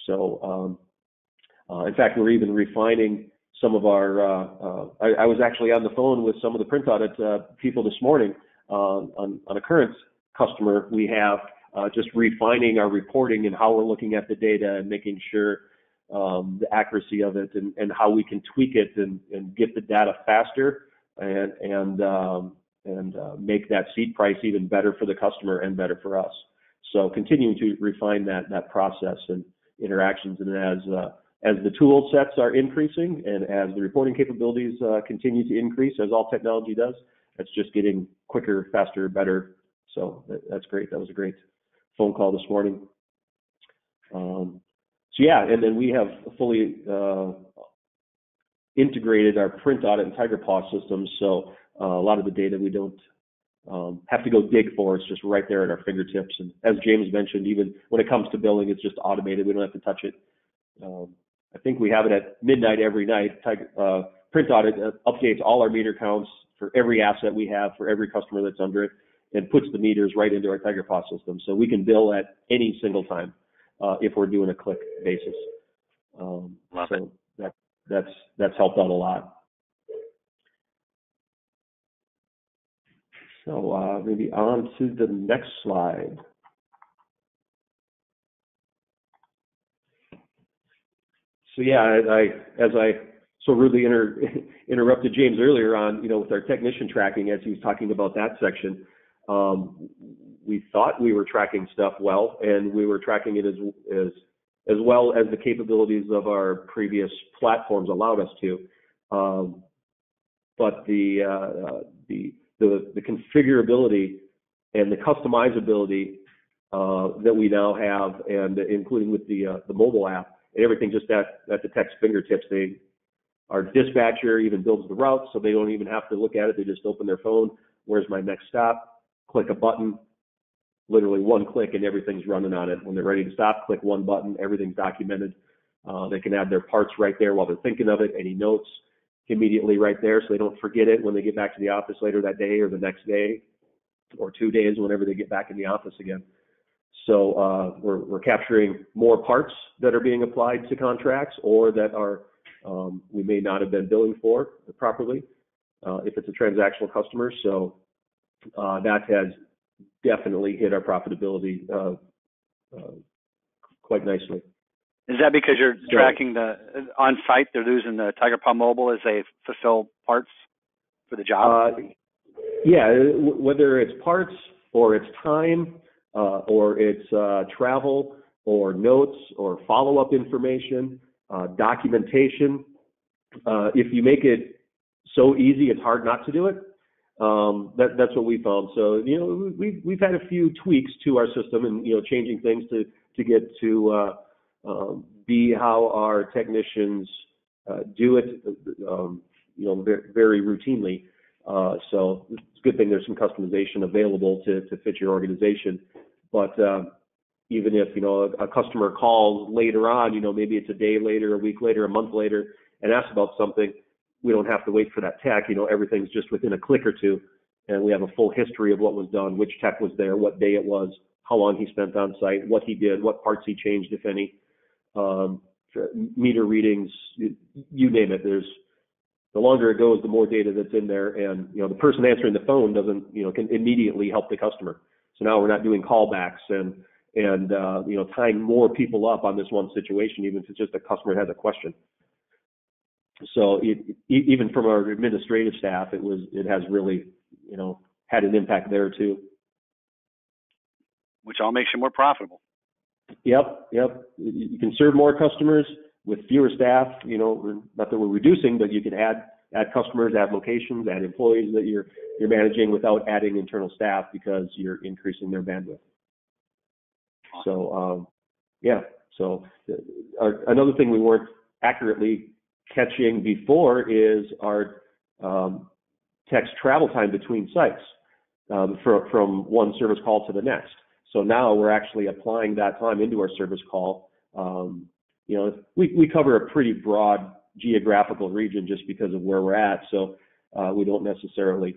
So in fact, we're even refining some of our, I was actually on the phone with some of the Print Audit people this morning on a current customer, we have just refining our reporting and how we're looking at the data and making sure the accuracy of it and how we can tweak it and get the data faster and make that seat price even better for the customer and better for us. So continuing to refine that process and interactions, and as the tool sets are increasing and as the reporting capabilities continue to increase, as all technology does, it's just getting quicker, faster, better. So that's great. That was a great phone call this morning. So yeah, and then we have fully integrated our print audit and Tigerpaw systems. So a lot of the data we don't have to go dig for. It's just right there at our fingertips. And as James mentioned, even when it comes to billing, it's just automated. We don't have to touch it. I think we have it at midnight every night. Print audit updates all our meter counts for every asset we have for every customer that's under it, and puts the meters right into our Tigerpaw system. So we can bill at any single time if we're doing a click basis. Love so it. That's helped out a lot. So maybe on to the next slide. So yeah, as I so rudely interrupted James earlier on, with our technician tracking, as he was talking about that section, we thought we were tracking stuff well, and we were tracking it as well as the capabilities of our previous platforms allowed us to. But the configurability and the customizability that we now have, and including with the mobile app, and everything just at the tech's fingertips. Our dispatcher even builds the route, so they don't even have to look at it. They just open their phone. Where's my next stop? Click a button, literally one click, and everything's running on it. When they're ready to stop, click one button, everything's documented. They can add their parts right there while they're thinking of it, any notes immediately right there, so they don't forget it when they get back to the office later that day or the next day or 2 days, whenever they get back in the office again. So we're capturing more parts that are being applied to contracts, or that are we may not have been billing for properly if it's a transactional customer. So that has definitely hit our profitability quite nicely. Is that because you're tracking the on-site? They're using the Tigerpaw mobile as they fulfill parts for the job? Yeah, whether it's parts or it's time or it's travel or notes or follow-up information, documentation. If you make it so easy, it's hard not to do it. That's what we found. So we've had a few tweaks to our system, and changing things to get to be how our technicians do it, very routinely. So it's a good thing there's some customization available to fit your organization. But even if a customer calls later on, maybe it's a day later, a week later, a month later, and asks about something, we don't have to wait for that tech. Everything's just within a click or two, and we have a full history of what was done, which tech was there, what day it was, how long he spent on site, what he did, what parts he changed, if any, meter readings, you name it. The longer it goes, the more data that's in there, and the person answering the phone doesn't, can immediately help the customer. So now we're not doing callbacks and tying more people up on this one situation, even if it's just a customer that has a question. So even from our administrative staff, it has really, had an impact there too. Which all makes you more profitable. Yep. You can serve more customers with fewer staff. Not that we're reducing, but you can add customers, add locations, add employees that you're managing without adding internal staff, because you're increasing their bandwidth. So So another thing we weren't accurately catching before is our text travel time between sites from one service call to the next. So now we're actually applying that time into our service call. We cover a pretty broad geographical region just because of where we're at. So we don't necessarily,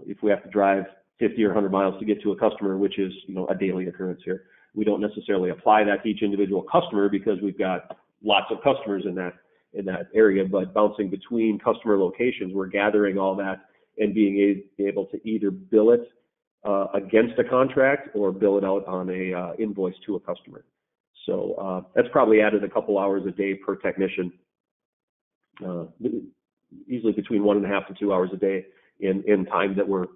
if we have to drive 50 or 100 miles to get to a customer, which is, a daily occurrence here, we don't necessarily apply that to each individual customer, because we've got lots of customers in that area. But bouncing between customer locations, we're gathering all that and being able to either bill it against a contract or bill it out on a invoice to a customer. So that's probably added a couple hours a day per technician, easily between 1.5 to 2 hours a day in time that we're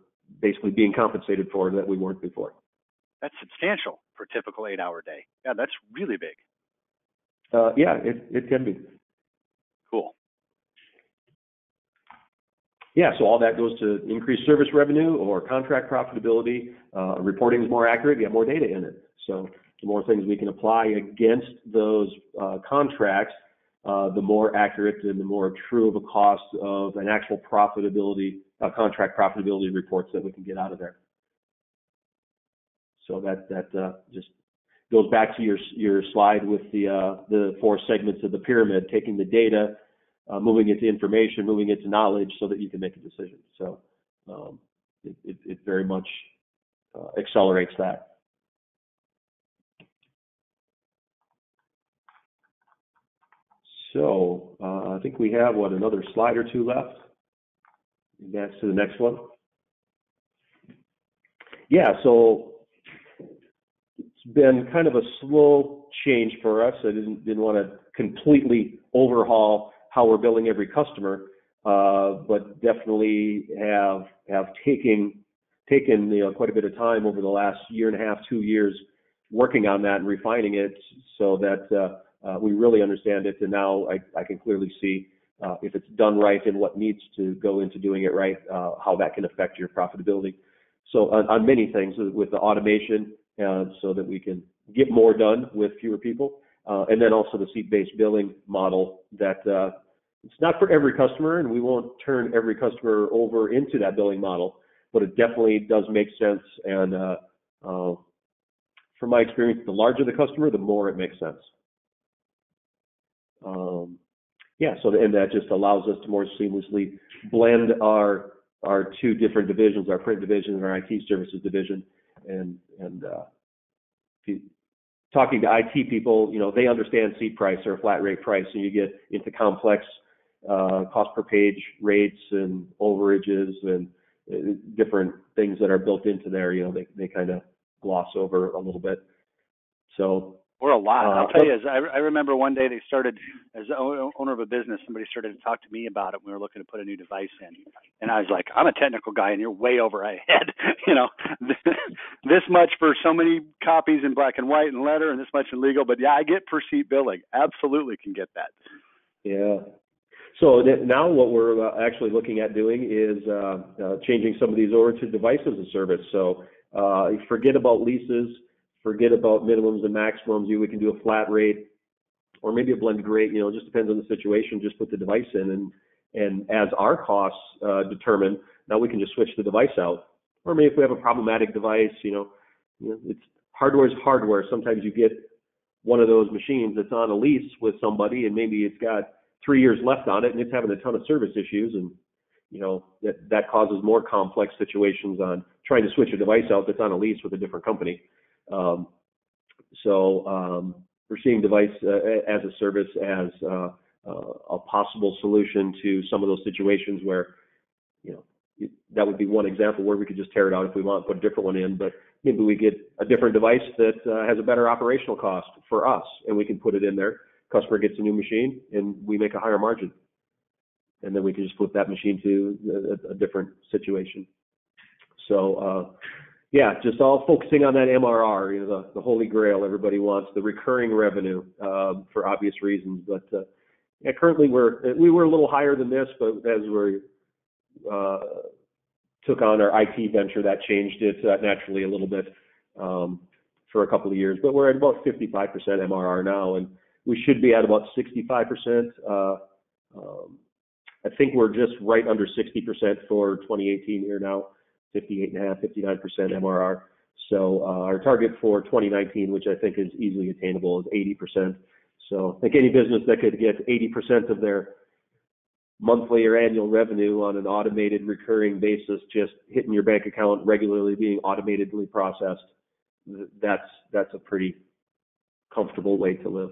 basically being compensated for that we weren't before. That's substantial for a typical 8-hour day. Yeah, that's really big. Yeah, it can be. Cool. Yeah, so all that goes to increased service revenue or contract profitability. Reporting is more accurate, you have more data in it. So the more things we can apply against those contracts, the more accurate and the more true of a cost of an actual profitability, contract profitability reports that we can get out of there. So that just goes back to your slide with the 4 segments of the pyramid, taking the data, moving it to information, moving it to knowledge so that you can make a decision. So it very much accelerates that. So I think we have, another slide or 2 left. Advance to the next one. Yeah, so it's been kind of a slow change for us. I didn't want to completely overhaul how we're billing every customer, but definitely have taken quite a bit of time over the last 1.5 to 2 years working on that and refining it so that we really understand it. And now I can clearly see if it's done right and what needs to go into doing it right, how that can affect your profitability. So on many things with the automation, so that we can get more done with fewer people, and then also the seat-based billing model that it's not for every customer, and we won't turn every customer over into that billing model, but it definitely does make sense. And from my experience, the larger the customer, the more it makes sense. Yeah, so and that just allows us to more seamlessly blend our 2 different divisions, our print division and our IT services division. And talking to IT people, they understand seat price or flat rate price, and you get into complex cost per page rates and overages and different things that are built into there. They kind of gloss over a little bit. So. Or a lot. I'll tell you, I remember one day they started, as owner of a business, somebody started to talk to me about it. We were looking to put a new device in. And I was like, I'm a technical guy and you're way over ahead. This much for so many copies in black and white and letter and this much in legal. But yeah, I get per seat billing. Absolutely can get that. Yeah. So now what we're actually looking at doing is changing some of these over to device as a service. So forget about leases. Forget about minimums and maximums. We can do a flat rate or maybe a blended rate. It just depends on the situation. Just put the device in, and as our costs determine, now we can just switch the device out. Or maybe if we have a problematic device, it's hardware is hardware. Sometimes you get one of those machines that's on a lease with somebody, and maybe it's got 3 years left on it, and it's having a ton of service issues, and that causes more complex situations on trying to switch a device out that's on a lease with a different company. So we're seeing device as a service as a possible solution to some of those situations where, that would be one example where we could just tear it out if we want, put a different one in, but maybe we get a different device that has a better operational cost for us, and we can put it in there. Customer gets a new machine, and we make a higher margin. And then we can just flip that machine to a different situation. So, yeah, just all focusing on that MRR, the holy grail everybody wants, the recurring revenue for obvious reasons. But yeah, currently we were a little higher than this, but as we took on our IT venture, that changed it naturally a little bit for a couple of years. But we're at about 55% MRR now, and we should be at about 65%. I think we're just right under 60% for 2018 here now. 58.5%, 59% MRR. So our target for 2019, which I think is easily attainable, is 80%. So I think any business that could get 80% of their monthly or annual revenue on an automated recurring basis, just hitting your bank account regularly, being automatically processed, that's a pretty comfortable way to live.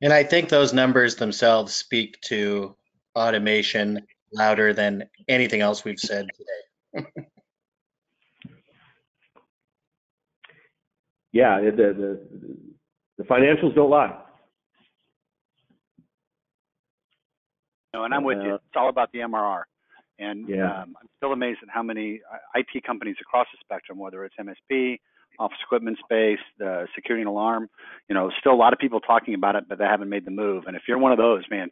And I think those numbers themselves speak to automation louder than anything else we've said today. Yeah, the financials don't lie. No, and I'm with you. It's all about the MRR. And I'm still amazed at how many IT companies across the spectrum, whether it's MSP, office equipment space, the security and alarm, still a lot of people talking about it, but they haven't made the move. And if you're one of those, man,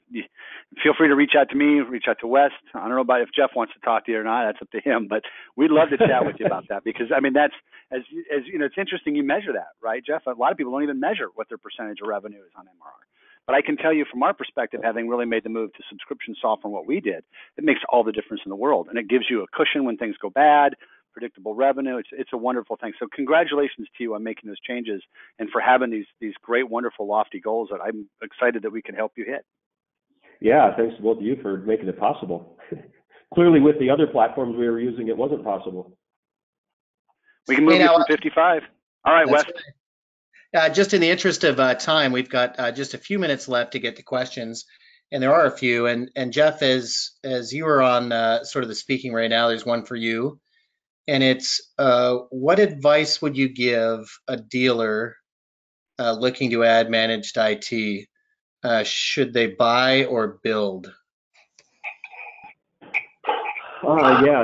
feel free to reach out to me, reach out to Wes. I don't know about if Jeff wants to talk to you or not. That's up to him. But we'd love to chat with you about that because, I mean, that's, as you know, it's interesting you measure that, right, Jeff? A lot of people don't even measure what their percentage of revenue is on MRR. But I can tell you from our perspective, having really made the move to subscription software and what we did, it makes all the difference in the world. And it gives you a cushion when things go bad, predictable revenue. It's a wonderful thing. So congratulations to you on making those changes and for having these great, wonderful, lofty goals that I'm excited that we can help you hit. Yeah, thanks to both of you for making it possible. Clearly with the other platforms we were using, it wasn't possible. We can move you from 55. All right, Wes. Right. Just in the interest of time, we've got just a few minutes left to get to questions, and there are a few. And Jeff, as you are on sort of the speaking right now, there's one for you, and it's what advice would you give a dealer looking to add managed IT? Should they buy or build? Yeah,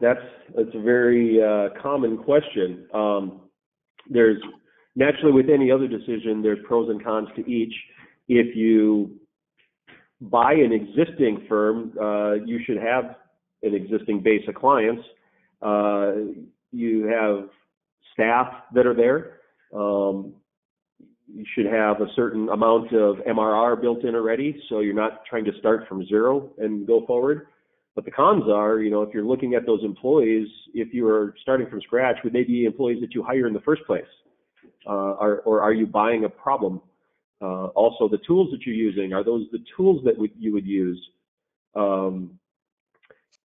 that's a very common question. There's naturally, with any other decision, there's pros and cons to each. If you buy an existing firm, you should have an existing base of clients. You have staff that are there. You should have a certain amount of MRR built in already, so you're not trying to start from zero and go forward. But the cons are, if you're looking at those employees, if you are starting from scratch, would they be employees that you hire in the first place? Or are you buying a problem? Also, the tools that you're using, are those the tools that you would use?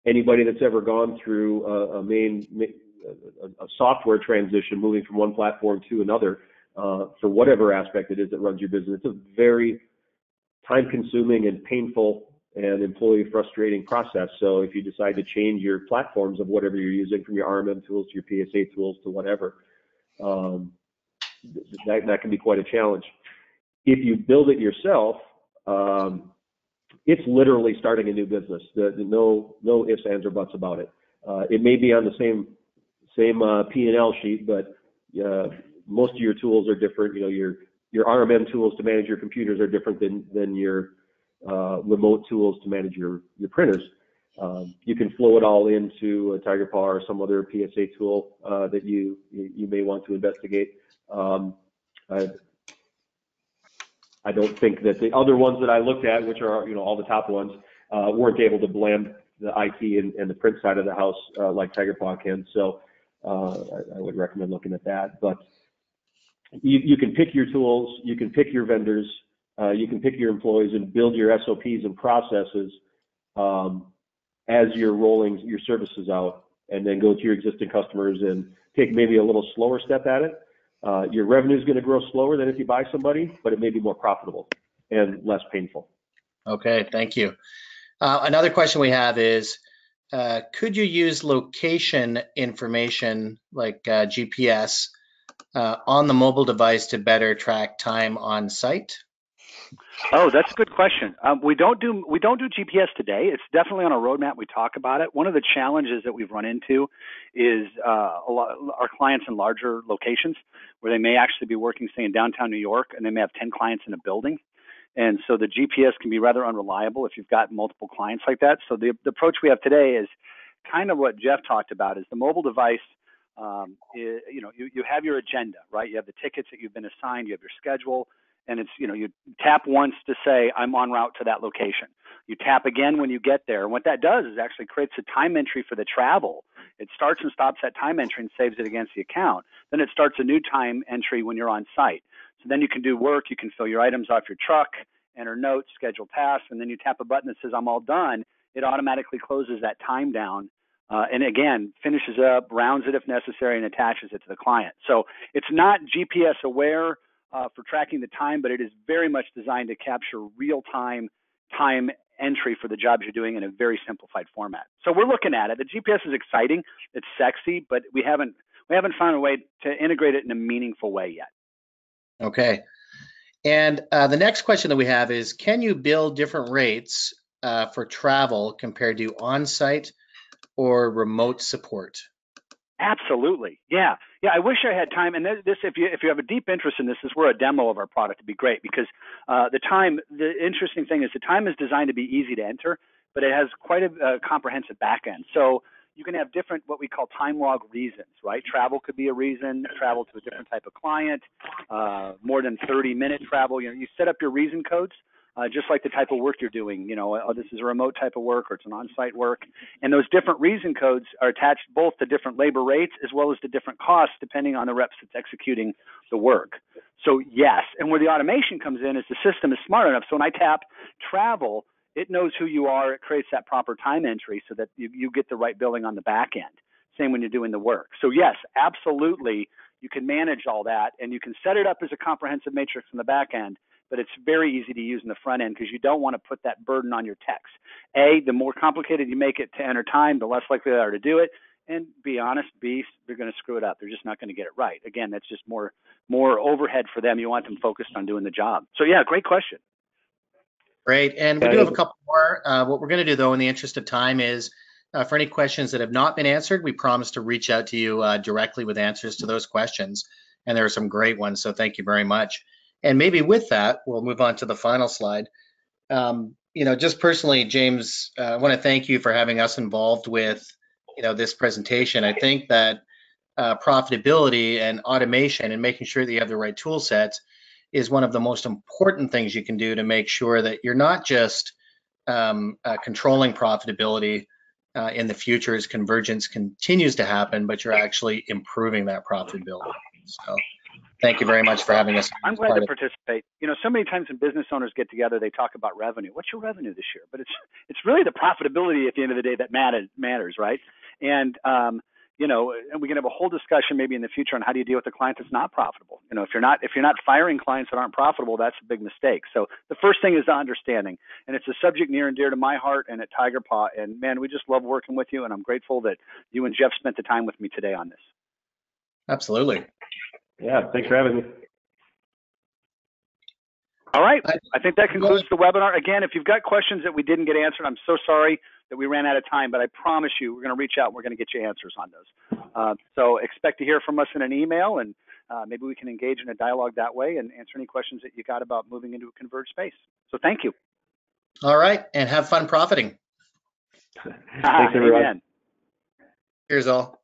Anybody that's ever gone through a software transition, moving from one platform to another, for whatever aspect it is that runs your business, it's a very time-consuming and painful and employee frustrating process. So if you decide to change your platforms of whatever you're using, from your RMM tools to your PSA tools to whatever, that can be quite a challenge. If you build it yourself, it's literally starting a new business. No ifs, ands, or buts about it. It may be on the same P&L sheet, but most of your tools are different. Your RMM tools to manage your computers are different than your remote tools to manage your printers. You can flow it all into a Tigerpaw or some other PSA tool that you may want to investigate. I don't think that the other ones that I looked at, which are all the top ones, weren't able to blend the IT and the print side of the house like Tigerpaw can. So I would recommend looking at that. But you can pick your tools, you can pick your vendors, you can pick your employees and build your SOPs and processes as you're rolling your services out, and then go to your existing customers and take maybe a little slower step at it. Your revenue is going to grow slower than if you buy somebody, but it may be more profitable and less painful. Okay, thank you. Another question we have is, could you use location information like GPS on the mobile device to better track time on site? Oh, that's a good question. We don't do GPS today. It's definitely on our roadmap. We talk about it. One of the challenges that we've run into is our clients in larger locations where they may actually be working, say, in downtown New York, and they may have 10 clients in a building. And so the GPS can be rather unreliable if you've got multiple clients like that. So the approach we have today is kind of what Jeff talked about, is the mobile device. You have your agenda, right? You have the tickets that you've been assigned, you have your schedule, and it's, you tap once to say, I'm en route to that location. You tap again when you get there. And what that does is actually creates a time entry for the travel. It starts and stops that time entry and saves it against the account. Then it starts a new time entry when you're on site. So then you can do work, you can fill your items off your truck, enter notes, schedule tasks, and then you tap a button that says, I'm all done. It automatically closes that time down. And again, finishes up, rounds it if necessary, and attaches it to the client. So it's not GPS aware for tracking the time, but it is very much designed to capture real-time time entry for the jobs you're doing in a very simplified format. So we're looking at it. The GPS is exciting, it's sexy, but we haven't found a way to integrate it in a meaningful way yet. Okay. And the next question that we have is, can you bill different rates for travel compared to on-site or remote support? Absolutely. Yeah. I wish I had time. And this, if you have a deep interest in this, is where a demo of our product would be great, because the interesting thing is the time is designed to be easy to enter, but it has quite a comprehensive back end. So you can have different, what we call time log reasons, right? Travel could be a reason, travel to a different type of client, more than 30-minute travel. You set up your reason codes. Just like the type of work you're doing, this is a remote type of work or it's an on-site work. And those different reason codes are attached both to different labor rates as well as to different costs depending on the reps that's executing the work. So yes, and where the automation comes in is the system is smart enough. So when I tap travel, it knows who you are. It creates that proper time entry so that you get the right billing on the back end. Same when you're doing the work. So yes, absolutely, you can manage all that and you can set it up as a comprehensive matrix in the back end. But it's very easy to use in the front end because you don't want to put that burden on your techs. The more complicated you make it to enter time, the less likely they are to do it. And be honest, they're going to screw it up. They're just not going to get it right. Again, that's just more overhead for them. You want them focused on doing the job. So yeah, great question. Great. And we do have a couple more. What we're going to do, though, in the interest of time is for any questions that have not been answered, we promise to reach out to you directly with answers to those questions. And there are some great ones, so thank you very much. And maybe with that, we'll move on to the final slide. Just personally, James, I want to thank you for having us involved with, this presentation. I think that profitability and automation and making sure that you have the right tool sets is one of the most important things you can do to make sure that you're not just controlling profitability in the future as convergence continues to happen, but you're actually improving that profitability. So thank you very much for having us. I'm glad to participate. So many times when business owners get together, they talk about revenue. What's your revenue this year? But it's really the profitability at the end of the day that matters, right? And and we can have a whole discussion maybe in the future on how do you deal with a client that's not profitable. If you're not firing clients that aren't profitable, that's a big mistake. So the first thing is the understanding, and it's a subject near and dear to my heart and at Tigerpaw. And man, we just love working with you, and I'm grateful that you and Jeff spent the time with me today on this. Absolutely. Yeah, thanks for having me. All right, I think that concludes the webinar. Again, if you've got questions that we didn't get answered, I'm so sorry that we ran out of time, but I promise you we're going to reach out and we're going to get you answers on those. So expect to hear from us in an email, and maybe we can engage in a dialogue that way and answer any questions that you got about moving into a converged space. So thank you. All right, and have fun profiting. Thanks, everyone. Amen. Here's all.